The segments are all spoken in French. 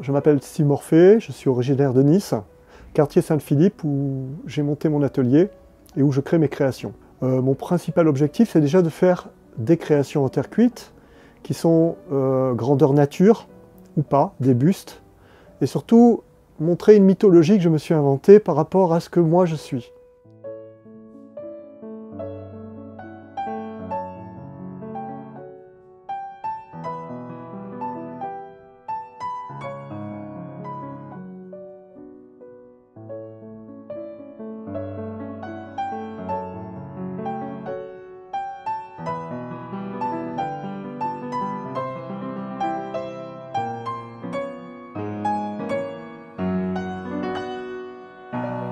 Je m'appelle Steve Morphée, je suis originaire de Nice, quartier Saint-Philippe, où j'ai monté mon atelier et où je crée mes créations. Mon principal objectif, c'est déjà de faire des créations en terre cuite, qui sont grandeur nature ou pas, des bustes, et surtout montrer une mythologie que je me suis inventée par rapport à ce que moi je suis.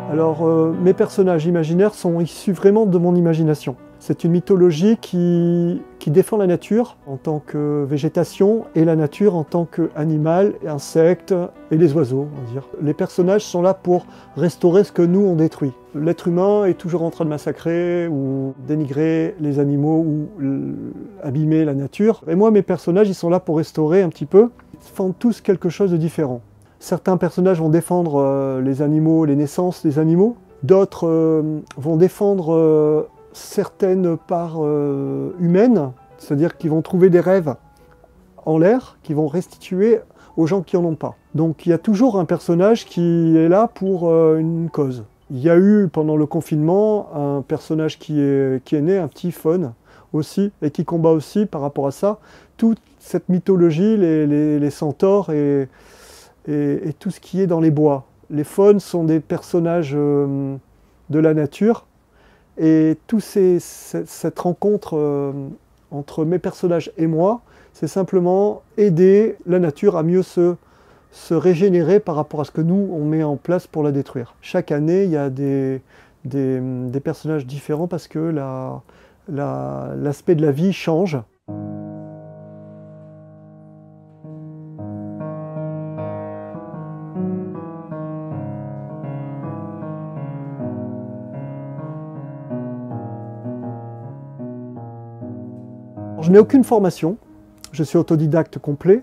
Alors, mes personnages imaginaires sont issus vraiment de mon imagination. C'est une mythologie qui défend la nature en tant que végétation et la nature en tant qu'animal, insectes et les oiseaux, on va dire. Les personnages sont là pour restaurer ce que nous on détruit. L'être humain est toujours en train de massacrer ou dénigrer les animaux ou abîmer la nature. Et moi, mes personnages, ils sont là pour restaurer un petit peu. Ils font tous quelque chose de différent. Certains personnages vont défendre les animaux, les naissances des animaux. D'autres vont défendre certaines parts humaines, c'est-à-dire qu'ils vont trouver des rêves en l'air, qui vont restituer aux gens qui n'en ont pas. Donc il y a toujours un personnage qui est là pour une cause. Il y a eu pendant le confinement un personnage qui est né, un petit faune aussi, et qui combat aussi par rapport à ça. Toute cette mythologie, les centaures et tout ce qui est dans les bois. Les faunes sont des personnages de la nature, et cette rencontre entre mes personnages et moi, c'est simplement aider la nature à mieux se régénérer par rapport à ce que nous, on met en place pour la détruire. Chaque année, il y a des personnages différents parce que l'aspect de la vie change. Je n'ai aucune formation, je suis autodidacte complet.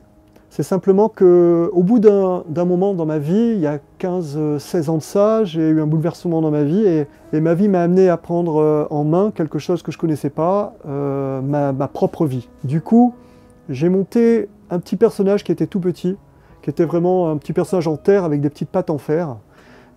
C'est simplement qu'au bout d'un moment dans ma vie, il y a 15-16 ans de ça, j'ai eu un bouleversement dans ma vie et ma vie m'a amené à prendre en main quelque chose que je ne connaissais pas, ma propre vie. Du coup, j'ai monté un petit personnage qui était tout petit, qui était vraiment un petit personnage en terre avec des petites pattes en fer.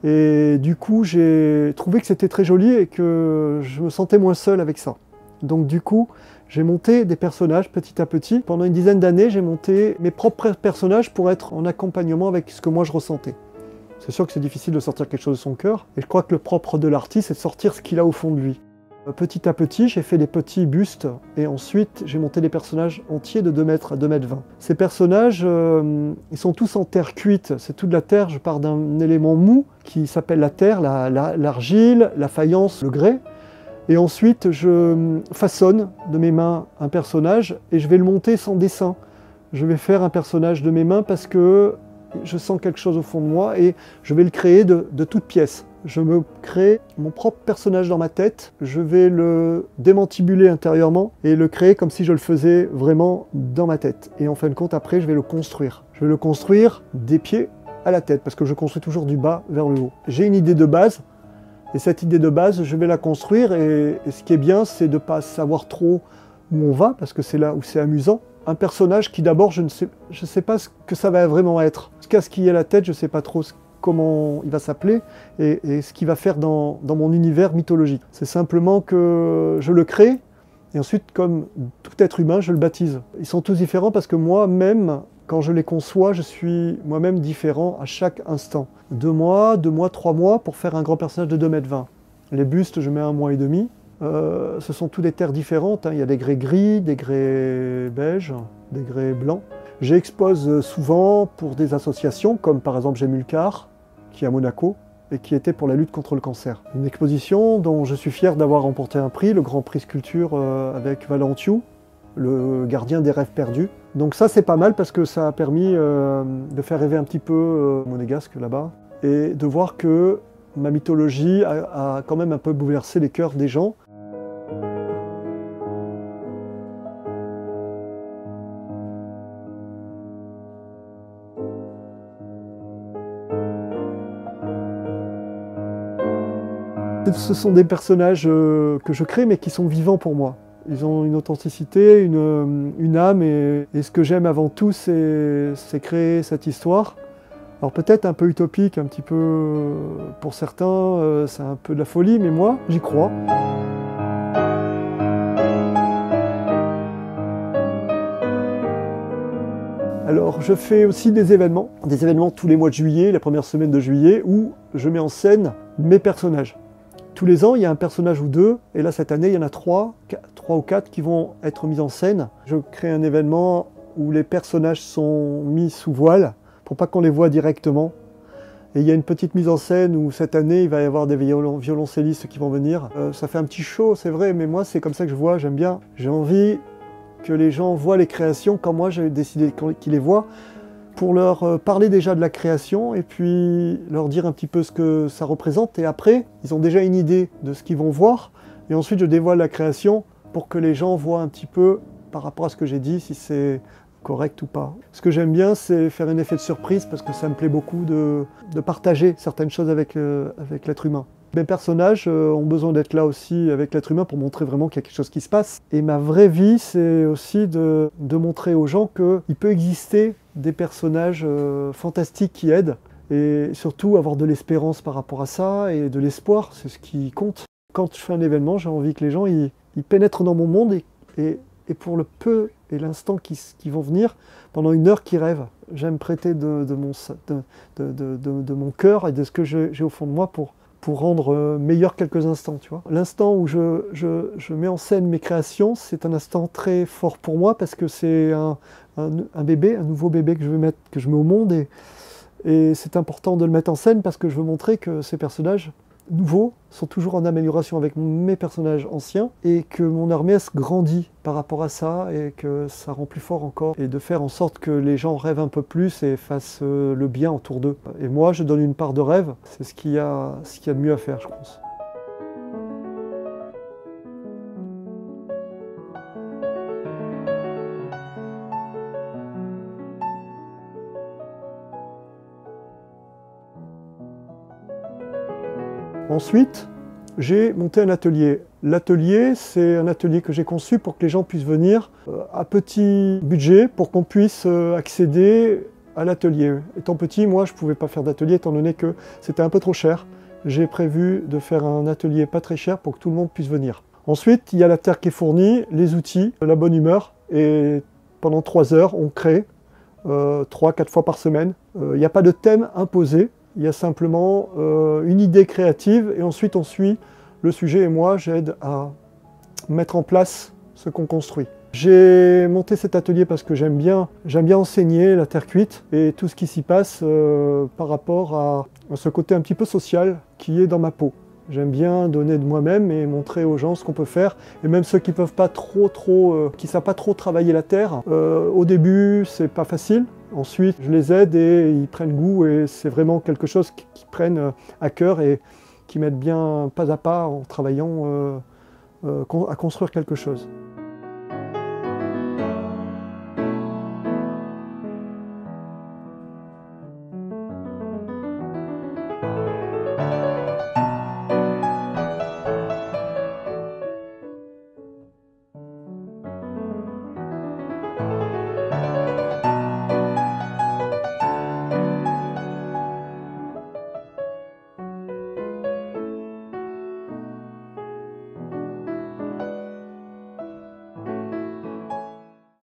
Et du coup, j'ai trouvé que c'était très joli et que je me sentais moins seul avec ça. Donc du coup, j'ai monté des personnages petit à petit. Pendant une dizaine d'années, j'ai monté mes propres personnages pour être en accompagnement avec ce que moi je ressentais. C'est sûr que c'est difficile de sortir quelque chose de son cœur, et je crois que le propre de l'artiste, c'est de sortir ce qu'il a au fond de lui. Petit à petit, j'ai fait des petits bustes, et ensuite j'ai monté des personnages entiers de 2 mètres à 2 mètres 20. Ces personnages, ils sont tous en terre cuite, c'est toute la terre, je pars d'un élément mou qui s'appelle la terre, l'argile, la faïence, le grès. Et ensuite, je façonne de mes mains un personnage et je vais le monter sans dessin. Je vais faire un personnage de mes mains parce que je sens quelque chose au fond de moi et je vais le créer de toutes pièces. Je me crée mon propre personnage dans ma tête, je vais le démantibuler intérieurement et le créer comme si je le faisais vraiment dans ma tête. Et en fin de compte, après, je vais le construire. Je vais le construire des pieds à la tête parce que je construis toujours du bas vers le haut. J'ai une idée de base. Et cette idée de base, je vais la construire et ce qui est bien, c'est de ne pas savoir trop où on va, parce que c'est là où c'est amusant. Un personnage qui d'abord, je ne sais pas ce que ça va vraiment être. Jusqu'à ce qu'il y ait la tête, je ne sais pas trop comment il va s'appeler et ce qu'il va faire dans mon univers mythologique. C'est simplement que je le crée et ensuite, comme tout être humain, je le baptise. Ils sont tous différents parce que moi-même, quand je les conçois, je suis moi-même différent à chaque instant. 2 mois, 3 mois pour faire un grand personnage de 2 mètres 20. Les bustes, je mets 1 mois et demi. Ce sont toutes des terres différentes, hein. Il y a des grès gris, des grès beiges, des grès blancs. J'expose souvent pour des associations, comme par exemple Gemulcar, qui est à Monaco, et qui était pour la lutte contre le cancer. Une exposition dont je suis fier d'avoir remporté un prix, le Grand Prix Sculpture avec Valentiou, le gardien des rêves perdus. Donc ça c'est pas mal parce que ça a permis de faire rêver un petit peu monégasque là-bas et de voir que ma mythologie a quand même un peu bouleversé les cœurs des gens. Ce sont des personnages que je crée mais qui sont vivants pour moi. Ils ont une authenticité, une âme et ce que j'aime avant tout c'est créer cette histoire. Alors peut-être un peu utopique, un petit peu pour certains, c'est un peu de la folie, mais moi j'y crois. Alors je fais aussi des événements tous les mois de juillet, la première semaine de juillet, où je mets en scène mes personnages. Tous les ans, il y a un personnage ou deux, et là cette année, il y en a trois ou quatre qui vont être mis en scène. Je crée un événement où les personnages sont mis sous voile, pour pas qu'on les voit directement. Et il y a une petite mise en scène où cette année, il va y avoir des violoncellistes qui vont venir. Ça fait un petit show, c'est vrai, mais moi c'est comme ça que je vois, j'aime bien. J'ai envie que les gens voient les créations comme moi j'ai décidé qu'ils les voient, pour leur parler déjà de la création et puis leur dire un petit peu ce que ça représente. Et après, ils ont déjà une idée de ce qu'ils vont voir. Et ensuite, je dévoile la création pour que les gens voient un petit peu par rapport à ce que j'ai dit, si c'est correct ou pas. Ce que j'aime bien, c'est faire un effet de surprise parce que ça me plaît beaucoup de partager certaines choses avec l'être humain. Mes personnages ont besoin d'être là aussi avec l'être humain pour montrer vraiment qu'il y a quelque chose qui se passe. Et ma vraie vie, c'est aussi de montrer aux gens qu'il peut exister des personnages fantastiques qui aident. Et surtout avoir de l'espérance par rapport à ça et de l'espoir, c'est ce qui compte. Quand je fais un événement, j'ai envie que les gens ils pénètrent dans mon monde et pour le peu et l'instant qui vont venir, pendant une heure qu'ils rêvent. J'aime prêter de mon cœur et de ce que j'ai au fond de moi pour rendre meilleur quelques instants, tu vois. L'instant où je mets en scène mes créations, c'est un instant très fort pour moi parce que c'est un bébé, un nouveau bébé que je mets au monde et c'est important de le mettre en scène parce que je veux montrer que ces personnages nouveaux sont toujours en amélioration avec mes personnages anciens et que mon Hermès grandit par rapport à ça et que ça rend plus fort encore et de faire en sorte que les gens rêvent un peu plus et fassent le bien autour d'eux. Et moi, je donne une part de rêve, c'est ce qu'il y a de mieux à faire, je pense. Ensuite, j'ai monté un atelier. L'atelier, c'est un atelier que j'ai conçu pour que les gens puissent venir à petit budget, pour qu'on puisse accéder à l'atelier. Étant petit, moi, je ne pouvais pas faire d'atelier étant donné que c'était un peu trop cher. J'ai prévu de faire un atelier pas très cher pour que tout le monde puisse venir. Ensuite, il y a la terre qui est fournie, les outils, la bonne humeur. Et pendant 3 heures, on crée 3-4 fois par semaine. Il n'y a pas de thème imposé. Il y a simplement une idée créative et ensuite on suit le sujet et moi j'aide à mettre en place ce qu'on construit. J'ai monté cet atelier parce que j'aime bien enseigner la terre cuite et tout ce qui s'y passe par rapport à ce côté un petit peu social qui est dans ma peau. J'aime bien donner de moi-même et montrer aux gens ce qu'on peut faire. Et même ceux qui peuvent pas qui savent pas trop travailler la terre, au début c'est pas facile. Ensuite je les aide et ils prennent goût et c'est vraiment quelque chose qu'ils prennent à cœur et qui mettent bien pas à pas en travaillant à construire quelque chose.